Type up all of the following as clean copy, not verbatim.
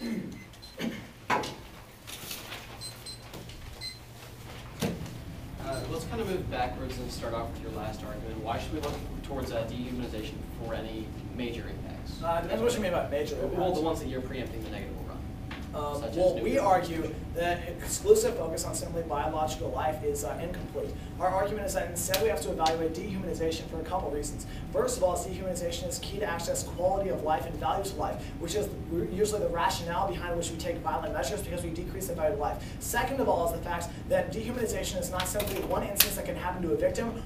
Let's kind of move backwards and start off with your last argument. Why should we look towards dehumanization for any major impacts? Depends what you mean by major impacts. Well, the ones that you're preempting the negative will run. Well, we argue that exclusive focus on simply biological life is incomplete. Our argument is that instead we have to evaluate dehumanization for a couple reasons. First of all, dehumanization is key to access quality of life and values of life, which is usually the rationale behind which we take violent measures because we decrease the value of life. Second of all is the fact that dehumanization is not simply one instance that can happen to a victim.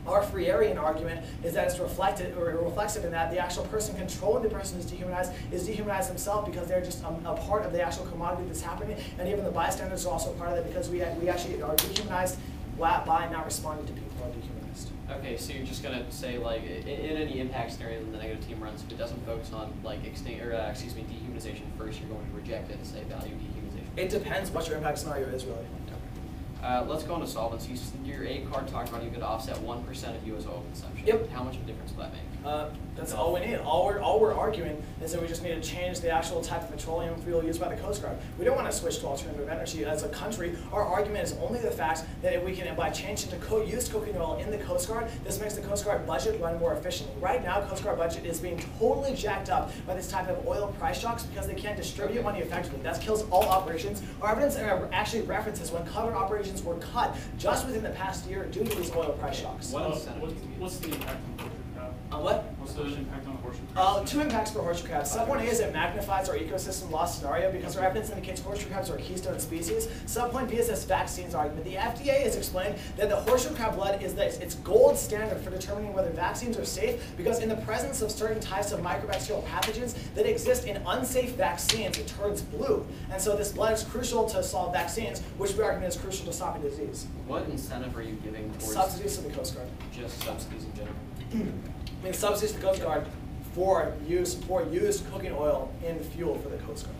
Our Freirian argument is that it's reflexive in that the actual person controlling the person who's dehumanized himself because they're just a part of the actual commodity that's happening, and even the bystanders are also part of it because we actually are dehumanized by not responding to people who are dehumanized. Okay, so you're just gonna say like in any impact scenario that the negative team runs, if it doesn't focus on like dehumanization first, you're going to reject it and say value dehumanization. It depends what your impact scenario is really. Let's go into solvency. Your A card talked about you could offset 1% of U.S. oil consumption. Yep. How much of a difference will that make? That's all we need. All we're arguing is that we just need to change the actual type of petroleum fuel used by the Coast Guard. We don't want to switch to alternative energy as a country. Our argument is only the fact that if we can, by changing to used cooking oil in the Coast Guard, this makes the Coast Guard budget run more efficiently. Right now, Coast Guard budget is being totally jacked up by this type of oil price shocks because they can't distribute money effectively. That kills all operations. Our evidence actually references when cover operations were cut just within the past year due to these oil price shocks. What's the impact on horseshoe crab? What? What's the impact on horseshoe crab? Two impacts for horseshoe crabs. Sub 1A is it magnifies our ecosystem loss scenario because our evidence indicates horseshoe crabs are a keystone species. Sub point B is this vaccines argument. The FDA has explained that the horseshoe crab blood is its gold standard for determining whether vaccines are safe because in the presence of certain types of microbacterial pathogens that exist in unsafe vaccines, it turns blue. And so this blood is crucial to solve vaccines, which we argue is crucial to stopping disease. What incentive are you giving towards subsidies to the Coast Guard? Just subsidies in general? I mean, subsidies to the Coast Guard for used cooking oil in fuel for the Coast Guard.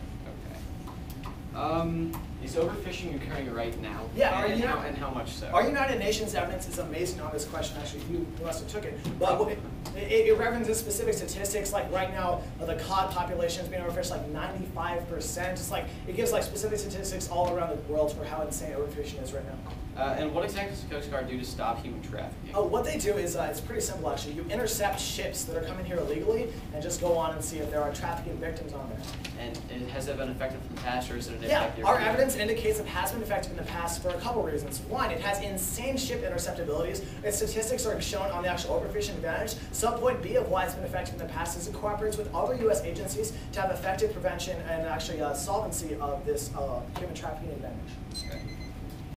Okay. Is overfishing occurring right now? Yeah. And how much so? Our United Nations evidence is amazing on this question. Actually, you must have took it. But it references specific statistics. Like right now, the cod population is being overfished like 95%. It's like it gives like specific statistics all around the world for how insane overfishing is right now. And what exactly does the Coast Guard do to stop human trafficking? What they do is, it's pretty simple actually. You intercept ships that are coming here illegally and just go on and see if there are trafficking victims on there. And has that been effective in the past, or is it an Yeah, our evidence indicates it has been effective in the past for a couple reasons. One, it has insane ship interceptabilities. Its statistics are shown on the actual overfishing advantage. Subpoint B of why it's been effective in the past is it cooperates with other U.S. agencies to have effective prevention and actually solvency of this human trafficking advantage. Okay.